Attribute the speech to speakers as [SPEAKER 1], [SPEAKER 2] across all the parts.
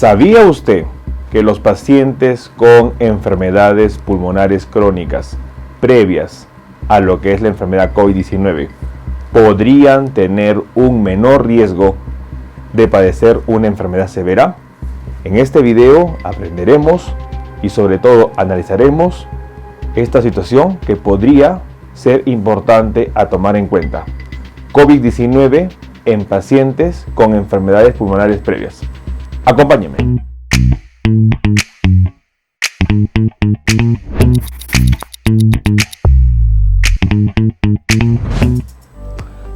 [SPEAKER 1] ¿Sabía usted que los pacientes con enfermedades pulmonares crónicas previas a lo que es la enfermedad COVID-19 podrían tener un menor riesgo de padecer una enfermedad severa? En este video aprenderemos y sobre todo analizaremos esta situación que podría ser importante a tomar en cuenta. COVID-19 en pacientes con enfermedades pulmonares previas. Acompáñenme.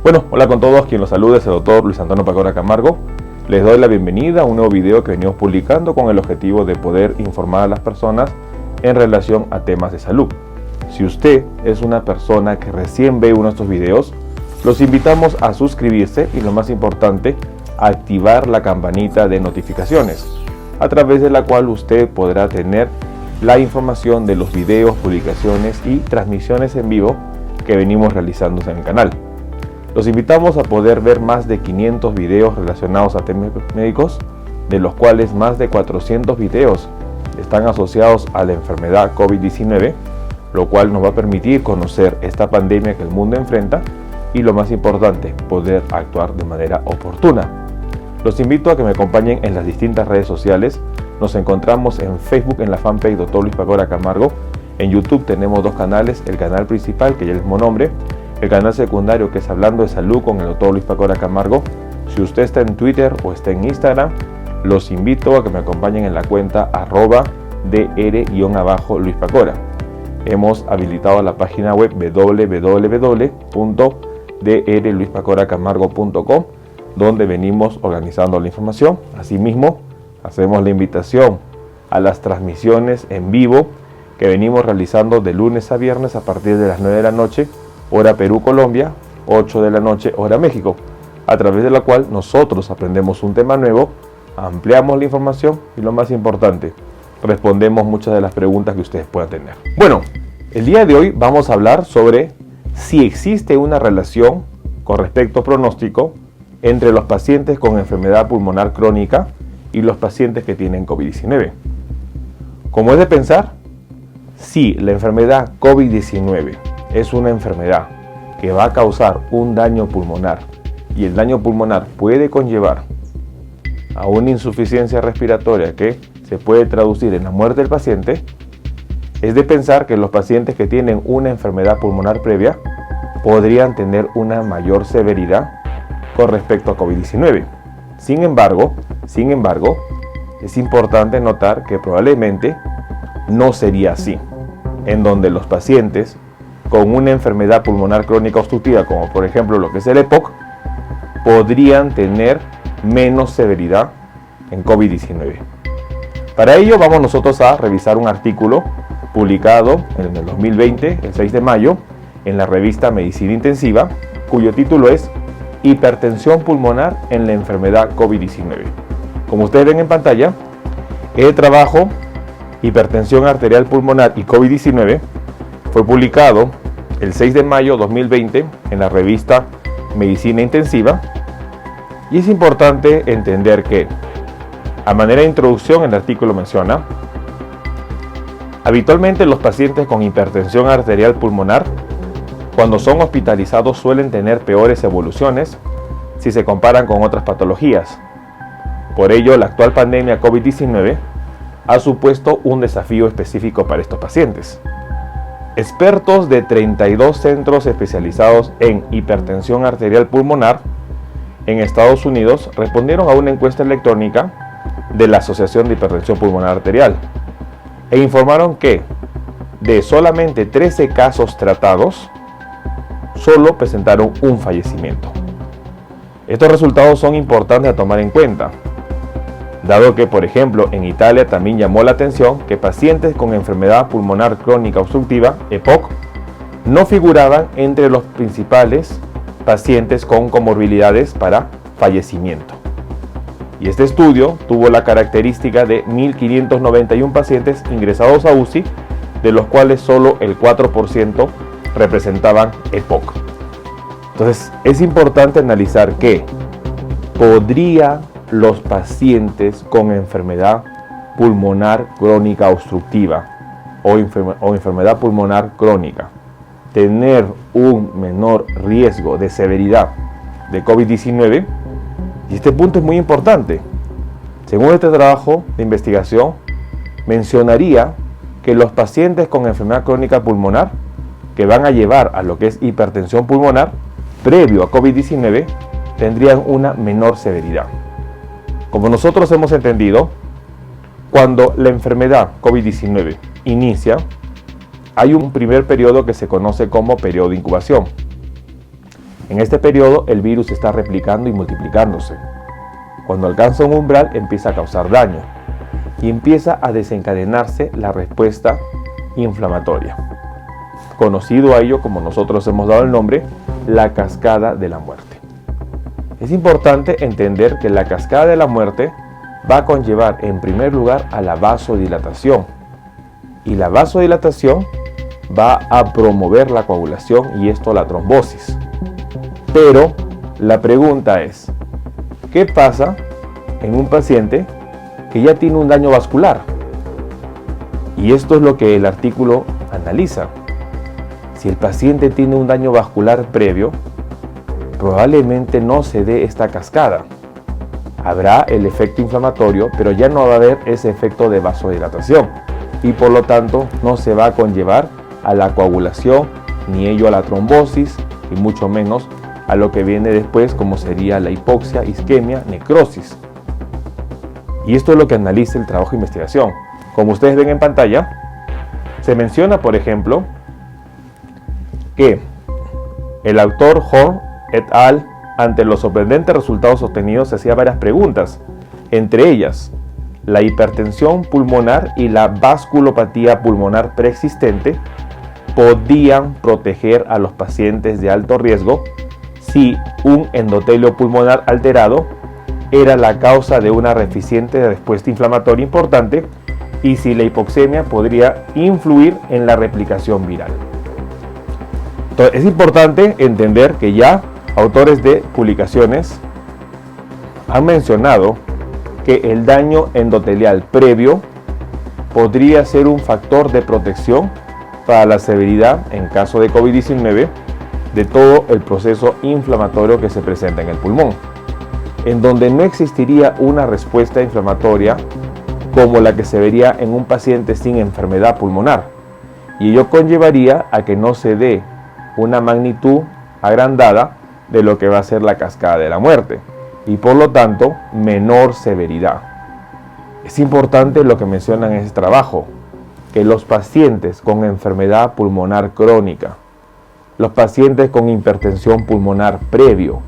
[SPEAKER 1] Bueno, hola con todos, quien los saluda es el doctor Luis Antonio Pacora Camargo. Les doy la bienvenida a un nuevo video que venimos publicando con el objetivo de poder informar a las personas en relación a temas de salud. Si usted es una persona que recién ve uno de estos videos, los invitamos a suscribirse y, lo más importante, a activar la campanita de notificaciones, a través de la cual usted podrá tener la información de los videos, publicaciones y transmisiones en vivo que venimos realizando en el canal. Los invitamos a poder ver más de 500 videos relacionados a temas médicos, de los cuales más de 400 videos están asociados a la enfermedad COVID-19, lo cual nos va a permitir conocer esta pandemia que el mundo enfrenta y, lo más importante, poder actuar de manera oportuna. Los invito a que me acompañen en las distintas redes sociales. Nos encontramos en Facebook en la fanpage Dr. Luis Pacora Camargo. En YouTube tenemos dos canales, el canal principal, que ya es el mismo nombre, el canal secundario, que es Hablando de Salud con el Dr. Luis Pacora Camargo. Si usted está en Twitter o está en Instagram, los invito a que me acompañen en la cuenta @dr_luispacora. Hemos habilitado la página web www.drluispacoracamargo.com, donde venimos organizando la información. Asimismo, hacemos la invitación a las transmisiones en vivo que venimos realizando de lunes a viernes a partir de las 9 de la noche, hora Perú, Colombia, 8 de la noche, hora México, a través de la cual nosotros aprendemos un tema nuevo, ampliamos la información y, lo más importante, respondemos muchas de las preguntas que ustedes puedan tener. Bueno, el día de hoy vamos a hablar sobre si existe una relación con respecto a pronóstico entre los pacientes con enfermedad pulmonar crónica y los pacientes que tienen COVID-19. Como es de pensar, si la enfermedad COVID-19 es una enfermedad que va a causar un daño pulmonar y el daño pulmonar puede conllevar a una insuficiencia respiratoria que se puede traducir en la muerte del paciente, es de pensar que los pacientes que tienen una enfermedad pulmonar previa podrían tener una mayor severidad con respecto a COVID-19. Sin embargo, es importante notar que probablemente no sería así, en donde los pacientes con una enfermedad pulmonar crónica obstructiva, como por ejemplo lo que es el EPOC, podrían tener menos severidad en COVID-19. Para ello vamos nosotros a revisar un artículo publicado en el 2020, el 6 de mayo, en la revista Medicina Intensiva, cuyo título es Hipertensión pulmonar en la enfermedad COVID-19. Como ustedes ven en pantalla, el trabajo Hipertensión arterial pulmonar y COVID-19 fue publicado el 6 de mayo 2020 en la revista Medicina Intensiva, y es importante entender que, a manera de introducción, el artículo menciona: habitualmente los pacientes con hipertensión arterial pulmonar, cuando son hospitalizados, suelen tener peores evoluciones si se comparan con otras patologías. Por ello, la actual pandemia COVID-19 ha supuesto un desafío específico para estos pacientes. Expertos de 32 centros especializados en hipertensión arterial pulmonar en Estados Unidos respondieron a una encuesta electrónica de la Asociación de Hipertensión Pulmonar Arterial e informaron que, de solamente 13 casos tratados, solo presentaron un fallecimiento. Estos resultados son importantes a tomar en cuenta, dado que, por ejemplo, en Italia también llamó la atención que pacientes con enfermedad pulmonar crónica obstructiva, EPOC, no figuraban entre los principales pacientes con comorbilidades para fallecimiento. Y este estudio tuvo la característica de 1.591 pacientes ingresados a UCI, de los cuales solo el 4% representaban EPOC. Entonces, es importante analizar que podría los pacientes con enfermedad pulmonar crónica obstructiva o enfermedad pulmonar crónica, tener un menor riesgo de severidad de COVID-19. Y este punto es muy importante. Según este trabajo de investigación, mencionaría que los pacientes con enfermedad crónica pulmonar que van a llevar a lo que es hipertensión pulmonar previo a COVID-19 tendrían una menor severidad. Como nosotros hemos entendido, cuando la enfermedad COVID-19 inicia, hay un primer periodo que se conoce como periodo de incubación. En este periodo el virus está replicando y multiplicándose. Cuando alcanza un umbral empieza a causar daño y empieza a desencadenarse la respuesta inflamatoria. Conocido a ello, como nosotros hemos dado el nombre, la cascada de la muerte. Es importante entender que la cascada de la muerte va a conllevar en primer lugar a la vasodilatación. Y la vasodilatación va a promover la coagulación y esto la trombosis. Pero la pregunta es, ¿qué pasa en un paciente que ya tiene un daño vascular? Y esto es lo que el artículo analiza. Si el paciente tiene un daño vascular previo, probablemente no se dé esta cascada. Habrá el efecto inflamatorio, pero ya no va a haber ese efecto de vasodilatación y por lo tanto no se va a conllevar a la coagulación, ni ello a la trombosis y mucho menos a lo que viene después, como sería la hipoxia, isquemia, necrosis. Y esto es lo que analiza el trabajo de investigación. Como ustedes ven en pantalla, se menciona, por ejemplo, que el autor Horn et al., ante los sorprendentes resultados obtenidos, se hacía varias preguntas, entre ellas, la hipertensión pulmonar y la vasculopatía pulmonar preexistente podían proteger a los pacientes de alto riesgo si un endotelio pulmonar alterado era la causa de una deficiente respuesta inflamatoria importante y si la hipoxemia podría influir en la replicación viral. Entonces, es importante entender que ya autores de publicaciones han mencionado que el daño endotelial previo podría ser un factor de protección para la severidad en caso de COVID-19 de todo el proceso inflamatorio que se presenta en el pulmón, en donde no existiría una respuesta inflamatoria como la que se vería en un paciente sin enfermedad pulmonar, y ello conllevaría a que no se dé una magnitud agrandada de lo que va a ser la cascada de la muerte y por lo tanto menor severidad. Es importante lo que mencionan en este trabajo, que los pacientes con enfermedad pulmonar crónica, los pacientes con hipertensión pulmonar previo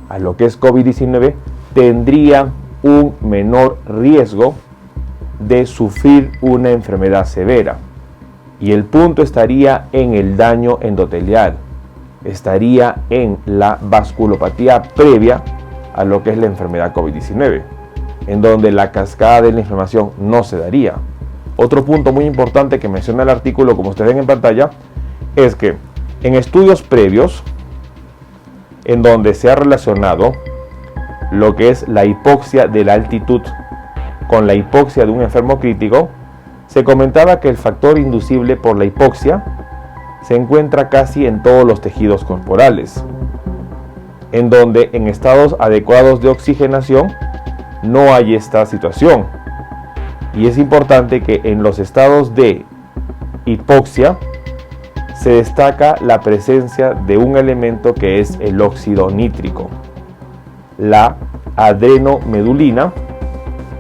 [SPEAKER 1] a lo que es COVID-19 tendrían un menor riesgo de sufrir una enfermedad severa. Y el punto estaría en el daño endotelial, estaría en la vasculopatía previa a lo que es la enfermedad COVID-19, en donde la cascada de la inflamación no se daría. Otro punto muy importante que menciona el artículo, como ustedes ven en pantalla, es que en estudios previos, en donde se ha relacionado lo que es la hipoxia de la altitud con la hipoxia de un enfermo crítico, se comentaba que el factor inducible por la hipoxia se encuentra casi en todos los tejidos corporales, en donde en estados adecuados de oxigenación no hay esta situación. Y es importante que en los estados de hipoxia se destaca la presencia de un elemento que es el óxido nítrico, la adrenomedulina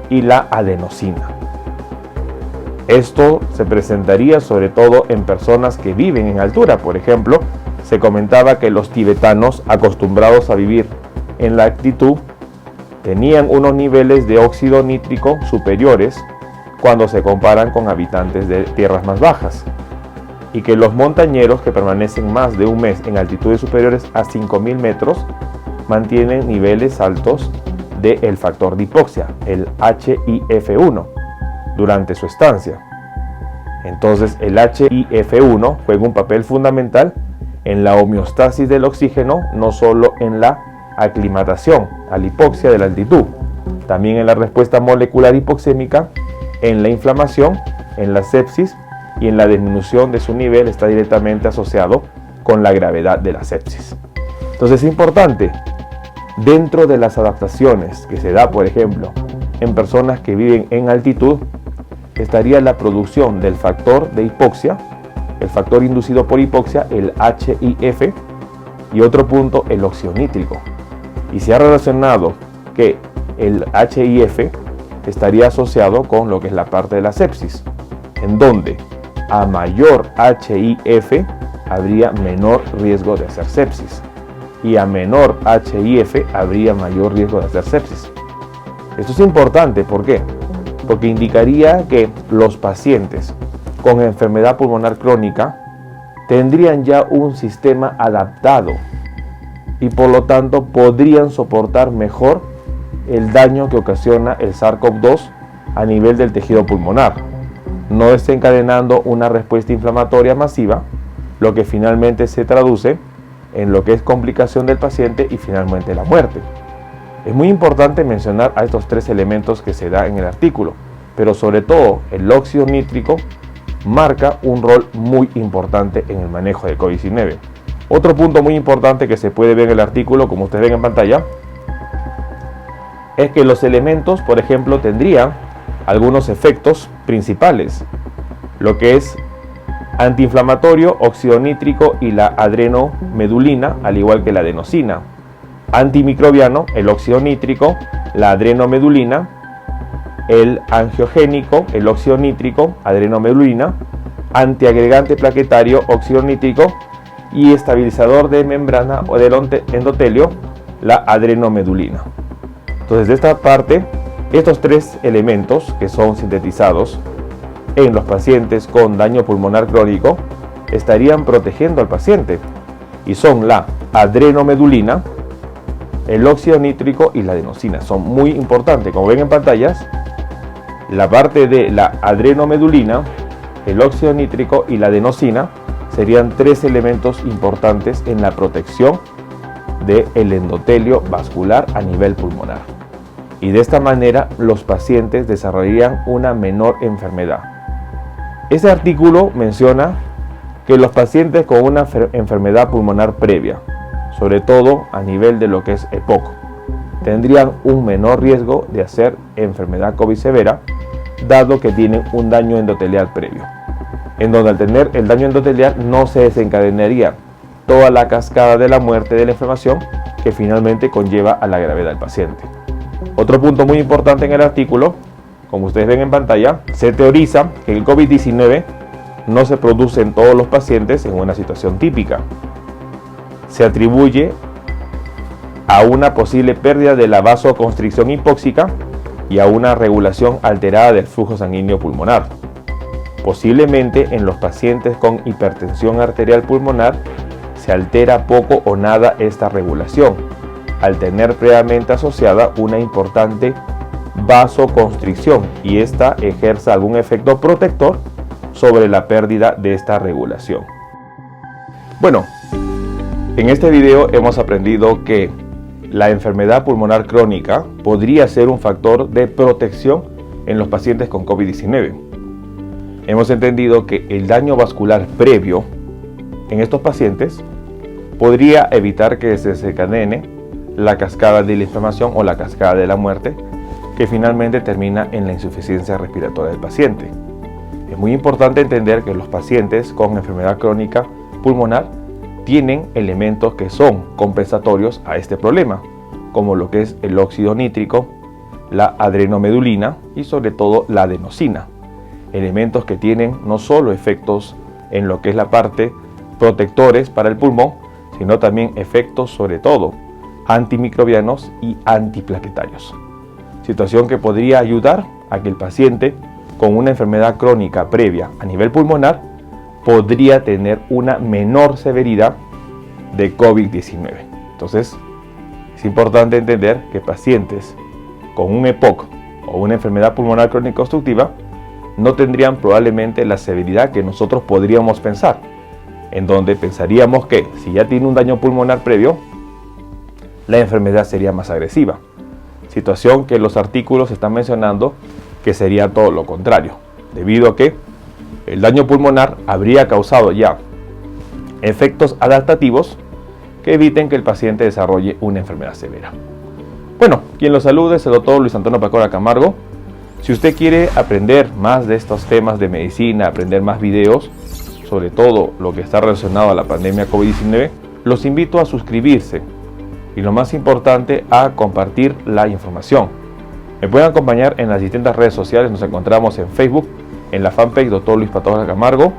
[SPEAKER 1] y la adenosina. Esto se presentaría sobre todo en personas que viven en altura. Por ejemplo, se comentaba que los tibetanos acostumbrados a vivir en la altitud tenían unos niveles de óxido nítrico superiores cuando se comparan con habitantes de tierras más bajas, y que los montañeros que permanecen más de un mes en altitudes superiores a 5.000 metros mantienen niveles altos del factor de hipoxia, el HIF1, durante su estancia. Entonces el HIF1 juega un papel fundamental en la homeostasis del oxígeno, no solo en la aclimatación a la hipoxia de la altitud, también en la respuesta molecular hipoxémica, en la inflamación, en la sepsis y en la disminución de su nivel está directamente asociado con la gravedad de la sepsis. Entonces es importante, dentro de las adaptaciones que se da, por ejemplo, en personas que viven en altitud, estaría la producción del factor de hipoxia, el factor inducido por hipoxia, el HIF, y otro punto, el óxido nítrico. Y se ha relacionado que el HIF estaría asociado con lo que es la parte de la sepsis, en donde a mayor HIF habría menor riesgo de hacer sepsis y a menor HIF habría mayor riesgo de hacer sepsis. Esto es importante, ¿por qué? Porque indicaría que los pacientes con enfermedad pulmonar crónica tendrían ya un sistema adaptado y por lo tanto podrían soportar mejor el daño que ocasiona el SARS-CoV-2 a nivel del tejido pulmonar, no desencadenando una respuesta inflamatoria masiva, lo que finalmente se traduce en lo que es complicación del paciente y finalmente la muerte. Es muy importante mencionar a estos tres elementos que se da en el artículo, pero sobre todo el óxido nítrico marca un rol muy importante en el manejo de COVID-19. Otro punto muy importante que se puede ver en el artículo, como ustedes ven en pantalla, es que los elementos, por ejemplo, tendrían algunos efectos principales, lo que es antiinflamatorio, óxido nítrico y la adrenomedulina, al igual que la adenosina. Antimicrobiano, el óxido nítrico, la adrenomedulina. El angiogénico, el óxido nítrico, adrenomedulina. Antiagregante plaquetario, óxido nítrico. Y estabilizador de membrana o del endotelio, la adrenomedulina. Entonces, de esta parte, estos tres elementos que son sintetizados en los pacientes con daño pulmonar crónico estarían protegiendo al paciente y son la adrenomedulina, el óxido nítrico y la adenosina. Son muy importantes. Como ven en pantallas, la parte de la adrenomedulina, el óxido nítrico y la adenosina serían tres elementos importantes en la protección del endotelio vascular a nivel pulmonar. Y de esta manera los pacientes desarrollarían una menor enfermedad. Este artículo menciona que los pacientes con una enfermedad pulmonar previa, sobre todo a nivel de lo que es EPOC, tendrían un menor riesgo de hacer enfermedad COVID severa, dado que tienen un daño endotelial previo, en donde al tener el daño endotelial no se desencadenaría toda la cascada de la muerte de la inflamación que finalmente conlleva a la gravedad del paciente. Otro punto muy importante en el artículo, como ustedes ven en pantalla, se teoriza que el COVID-19 no se produce en todos los pacientes en una situación típica. Se atribuye a una posible pérdida de la vasoconstricción hipóxica y a una regulación alterada del flujo sanguíneo pulmonar. Posiblemente en los pacientes con hipertensión arterial pulmonar se altera poco o nada esta regulación, al tener previamente asociada una importante vasoconstricción y esta ejerza algún efecto protector sobre la pérdida de esta regulación. Bueno, en este video hemos aprendido que la enfermedad pulmonar crónica podría ser un factor de protección en los pacientes con COVID-19. Hemos entendido que el daño vascular previo en estos pacientes podría evitar que se desencadene la cascada de la inflamación o la cascada de la muerte, que finalmente termina en la insuficiencia respiratoria del paciente. Es muy importante entender que los pacientes con enfermedad crónica pulmonar tienen elementos que son compensatorios a este problema, como lo que es el óxido nítrico, la adrenomedulina y sobre todo la adenosina. Elementos que tienen no solo efectos en lo que es la parte protectores para el pulmón, sino también efectos sobre todo antimicrobianos y antiplaquetarios. Situación que podría ayudar a que el paciente con una enfermedad crónica previa a nivel pulmonar podría tener una menor severidad de COVID-19. Entonces, es importante entender que pacientes con un EPOC o una enfermedad pulmonar crónica obstructiva no tendrían probablemente la severidad que nosotros podríamos pensar, en donde pensaríamos que si ya tiene un daño pulmonar previo, la enfermedad sería más agresiva. situación que los artículos están mencionando que sería todo lo contrario, debido a que el daño pulmonar habría causado ya efectos adaptativos que eviten que el paciente desarrolle una enfermedad severa. Bueno, quien lo saluda es el doctor Luis Antonio Pacora Camargo. Si usted quiere aprender más de estos temas de medicina, aprender más videos, sobre todo lo que está relacionado a la pandemia COVID-19, los invito a suscribirse y lo más importante, a compartir la información. Me pueden acompañar en las distintas redes sociales, nos encontramos en Facebook, en la fanpage Dr. Luis Pacora Camargo.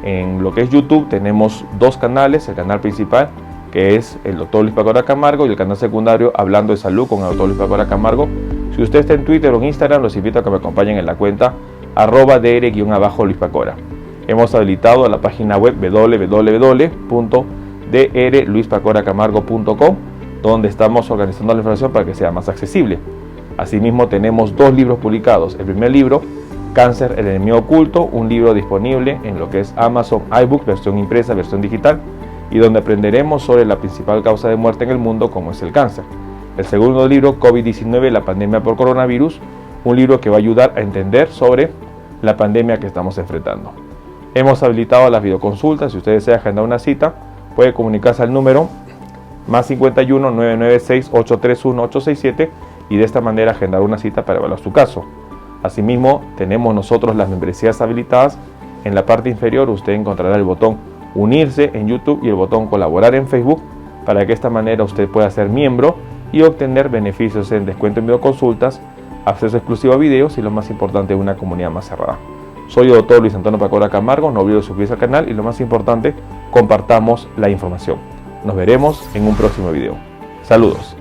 [SPEAKER 1] En lo que es YouTube tenemos dos canales, el canal principal que es el Dr. Luis Pacora Camargo y el canal secundario Hablando de Salud con el Dr. Luis Pacora Camargo. Si usted está en Twitter o en Instagram, los invito a que me acompañen en la cuenta @dr_Luis Pacora. Hemos habilitado la página web www.drluispacoracamargo.com, donde estamos organizando la información para que sea más accesible. Asimismo, tenemos dos libros publicados. El primer libro, Cáncer, el enemigo oculto, un libro disponible en lo que es Amazon iBook, versión impresa, versión digital, y donde aprenderemos sobre la principal causa de muerte en el mundo, como es el cáncer. El segundo libro, COVID-19, la pandemia por coronavirus, un libro que va a ayudar a entender sobre la pandemia que estamos enfrentando. Hemos habilitado las videoconsultas. Si usted desea agendar una cita, puede comunicarse al número +51 996 831 867 y de esta manera agendar una cita para evaluar su caso. Asimismo, tenemos nosotros las membresías habilitadas. En la parte inferior usted encontrará el botón unirse en YouTube y el botón colaborar en Facebook, para que de esta manera usted pueda ser miembro y obtener beneficios en descuento en videoconsultas, acceso exclusivo a videos y lo más importante, una comunidad más cerrada. Soy el doctor Luis Antonio Pacora Camargo, no olvide suscribirse al canal y lo más importante, compartamos la información. Nos veremos en un próximo video. Saludos.